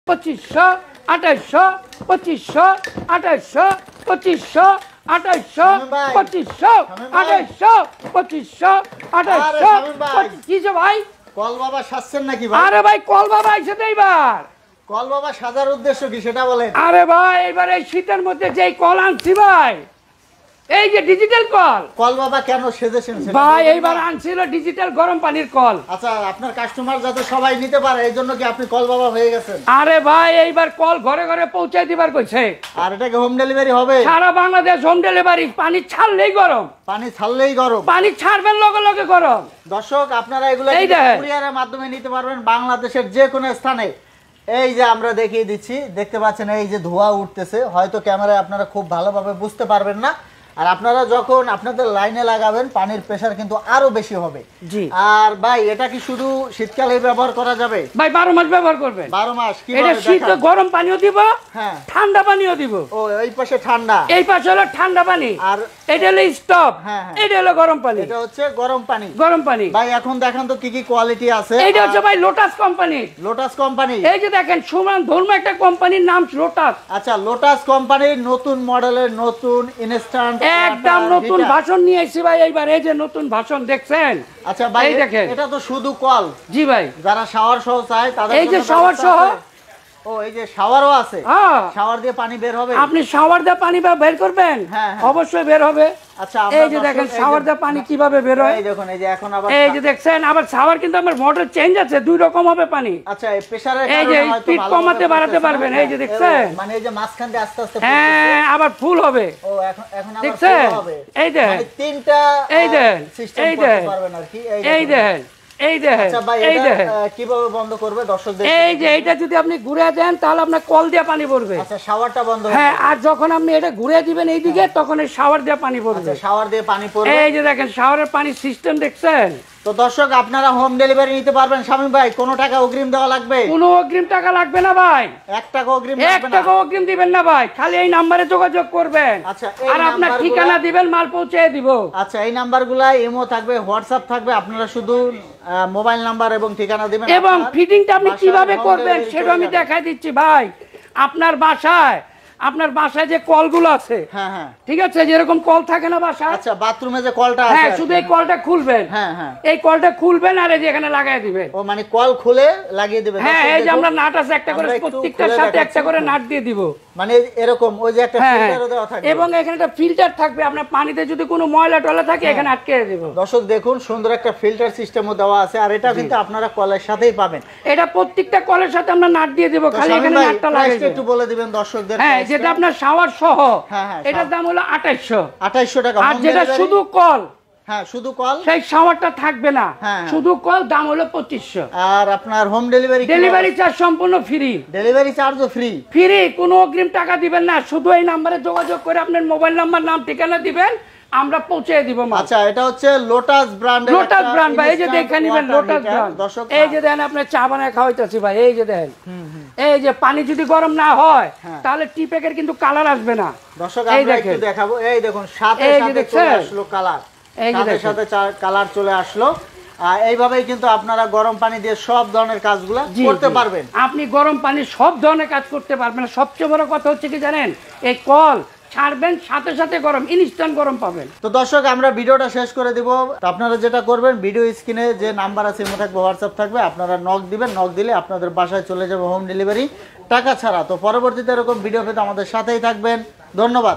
2500 2800 2500 2800 2500 2800 2500 2800 2800 কি যে ভাই কল বাবা সাজছেন নাকি ভাই? আরে ভাই কল বাবা আইছে তো এইবার। কল বাবা সাজার উদ্দেশ্য কি সেটা বলেন। আরে ভাই এবার এই শীতের মধ্যে যেই কল আনছি ভাই, এই যে ডিজিটাল কল। কল বাবা কেন সেজেছেন ভাই এইবার আনছিল ডিজিটাল গরম পানির কল। আচ্ছা, আপনার কাস্টমার যাতে সবাই নিতে পারে এই জন্য কি আপনি কল বাবা হয়ে গেছেন? আরে ভাই এইবার কল ঘরে ঘরে পৌঁছায় দিবার কইছে। আর এটা কি হোম ডেলিভারি হবে? সারা বাংলাদেশ হোম ডেলিভারি। পানি ছাড়লেই গরম, পানি ছাড়লেই গরম, পানি ছাড়বেন লগে লগে গরম। দর্শক আপনারা এগুলো কুরিয়ারের মাধ্যমে নিতে পারবেন বাংলাদেশের যে কোনো স্থানে। এই যে আমরা দেখিয়ে দিচ্ছি, দেখতে পাচ্ছেন এই যে ধোঁয়া উঠতেছে, হয়তো ক্যামেরায় আপনারা খুব ভালোভাবে বুঝতে পারবেন না। আর আপনারা যখন আপনাদের লাইনে লাগাবেন পানির প্রেসার কিন্তু আরো বেশি হবে। জি। আর ভাই এটা কি শুধু শীতকালে ব্যবহার করা যাবে? ভাই 12 মাস ব্যবহার করবেন। 12 মাস কি এটা শীত গরম পানিও দিব, হ্যাঁ ঠান্ডা পানিও দিব। ও এই পাশে ঠান্ডা, এই পাশে হলো ঠান্ডা পানি, আর এটা হলো স্টপ, এটা হলো গরম পানি। এটা হচ্ছে গরম পানি। গরম পানি ভাই এখন দেখেন তো কি কি কোয়ালিটি আছে। এইটা হচ্ছে ভাই লোটাস কোম্পানি। লোটাস কোম্পানি, এই যে দেখেন সুমান ধর্ম একটা কোম্পানির নাম লোটাস। আচ্ছা, লোটাস কোম্পানির নতুন মডেলের নতুন ইনস্ট্যান্ট একদম নতুন ভাষণ নিয়ে এসেছি ভাই এইবার। এই যে নতুন ভাষণ দেখছেন। আচ্ছা ভাই দেখেন এটা তো শুধু কল। জি ভাই, যারা শাওয়ার সহ চায় তাদের এই যে শাওয়ার সহ। ও এই যে শাওয়ারও আছে, হ্যাঁ শাওয়ার দিয়ে পানি বের হবে। আপনি শাওয়ার দিয়ে পানি বের করবেন, অবশ্যই বের হবে। আচ্ছা এই যে দেখেন শাওয়ার দিয়ে পানি কিভাবে বের হয়। এই দেখুন, এই যে এখন আবার এই যে দেখছেন আবার শাওয়ার কিন্তু আমার মোটর চেঞ্জ আছে, দুই রকম হবে পানি। আচ্ছা এই প্রেসারের কারণে এই যে স্পিড কমাতে বাড়াতে পারবেন। এই যে দেখছেন, মানে এই যে মাঝখান দিয়ে আস্তে আস্তে হ্যাঁ আবার ফুল হবে। ও এখন আবার দেখছেন ফুল হবে। এই দেখেন মানে তিনটা এই দেখেন সিস্টেম এই করতে পারবেন আর কি। এই দেখেন এই দেখেন আচ্ছা ভাই এই দেখেন কিভাবে বন্ধ করবে দর্শকদের? এই যে এটা যদি আপনি ঘুরে দেন তাহলে আপনার কল দিয়ে পানি পড়বে। আচ্ছা শাওয়ারটা বন্ধ হবে। হ্যাঁ, আর যখন আপনি এটা ঘুরে দিবেন এইদিকে তখন এই শাওয়ার দিয়ে পানি পড়বে। আচ্ছা শাওয়ার দিয়ে পানি পড়বে। এই যে দেখেন শাওয়ারের পানি সিস্টেম দেখছেন। তো দর্শক আপনারা হোম ডেলিভারি নিতে পারবেন। শামীম ভাই কোনো টাকা অগ্রিম দেওয়া লাগবে? কোনো অগ্রিম টাকা লাগবে না ভাই। 1 টাকা অগ্রিম লাগবে না। 1 টাকা অগ্রিম দিবেন না ভাই, খালি এই নম্বরে যোগাযোগ করবেন। আচ্ছা আর আপনার ঠিকানা দিবেন, মাল পৌঁছে দিব। আচ্ছা এই নাম্বারগুলো ইমো থাকবে, হোয়াটসঅ্যাপ থাকবে, আপনারা শুধু মোবাইল নাম্বার এবং ঠিকানা দিবেন। এবং ফিটিংটা আপনি কিভাবে করবেন সেটা আমি দেখাই দিচ্ছি ভাই। আপনার বাসায় যে কলগুলো আছে, হ্যাঁ হ্যাঁ ঠিক আছে, যেরকম কল থাকে না বাসায়। আচ্ছা বাথরুমে যে কলটা আছে, হ্যাঁ শুধু এই কলটা খুলবেন। হ্যাঁ হ্যাঁ এই কলটা খুলবেন আর এই যে এখানে লাগাই দিবেন। ও মানে কল খুলে লাগিয়ে দিবেন। হ্যাঁ এই যে আমরা নাট আছে একটা করে, প্রত্যেকটার সাথে একটা করে নাট দিয়ে দিব। মানে এরকম ওই যে একটা ফিল্টারও দেওয়া থাকবে। এবং এখানে একটা ফিল্টার থাকবে, আপনার পানিতে যদি কোনো ময়লা টয়লা থাকে এখানে আটকে দেব। দর্শক দেখুন সুন্দর একটা ফিল্টার সিস্টেমও দেওয়া আছে। আর এটা কিন্তু আপনারা কলের সাথেই পাবেন। এটা প্রত্যেকটা কলের সাথে আমরা নাট দিয়ে দেব, খালি এখানে নাটটা লাগাইবেন। একটু বলে দিবেন দর্শকদের। হ্যাঁ যেটা আপনার শাওয়ার সহ, হ্যাঁ এটার দাম হলো 2800 টাকা। আর যেটা শুধু কল, হ্যাঁ শুধু কল, সেই শাওয়ারটা থাকবে না, শুধু কল, দাম হলো 2500। আর আপনার হোম ডেলিভারি চার্জ সম্পূর্ণ ফ্রি। ডেলিভারি চার্জও ফ্রি। কোনো অগ্রিম টাকা দিবেন না, শুধু এই নম্বরে যোগাযোগ করে আপনার মোবাইল নাম্বার, নাম, ঠিকানা দিবেন, আমরা পৌঁছে দিব মাল। আচ্ছা এটা হচ্ছে লোটাস ব্র্যান্ড। লোটাস ব্র্যান্ড ভাই, এই যে দেখে নেবেন লোটাস ব্র্যান্ড। দর্শক এই যে দেন আপনি চা বানায় খাওয়াইতাছি ভাই, এই যে দেন, এই যে পানি যদি গরম না হয় তাহলে টি প্যাকের কিন্তু কালার আসবে না। দর্শক আমরা একটু দেখাবো। এই দেখুন সাথে সাথে চলে আসলো কালার, সাথে সাথে কালার চলে আসলো। এইভাবেই কিন্তু আপনারা গরম পানি দিয়ে সব ধরনের কাজগুলো করতে পারবেন। আপনি গরম পানি সব ধরনের কাজ করতে পারবেন। সবচেয়ে বড় কথা হচ্ছে কি জানেন, এই কল ছাড়বেন সাথে সাথে গরম, ইনস্ট্যান্ট গরম পাবেন। তো দর্শক আমরা ভিডিওটা শেষ করে দিব। আপনারা যেটা করবেন, ভিডিও স্ক্রিনে যে নাম্বার আছে ইমো থাকবে, হোয়াটসঅ্যাপ থাকবে, আপনারা নক দিবেন। নক দিলে আপনাদের বাসায় চলে যাবে হোম ডেলিভারি টাকা ছাড়া। তো পরবর্তীতে এরকম ভিডিও পেতে আমাদের সাথেই থাকবেন। ধন্যবাদ।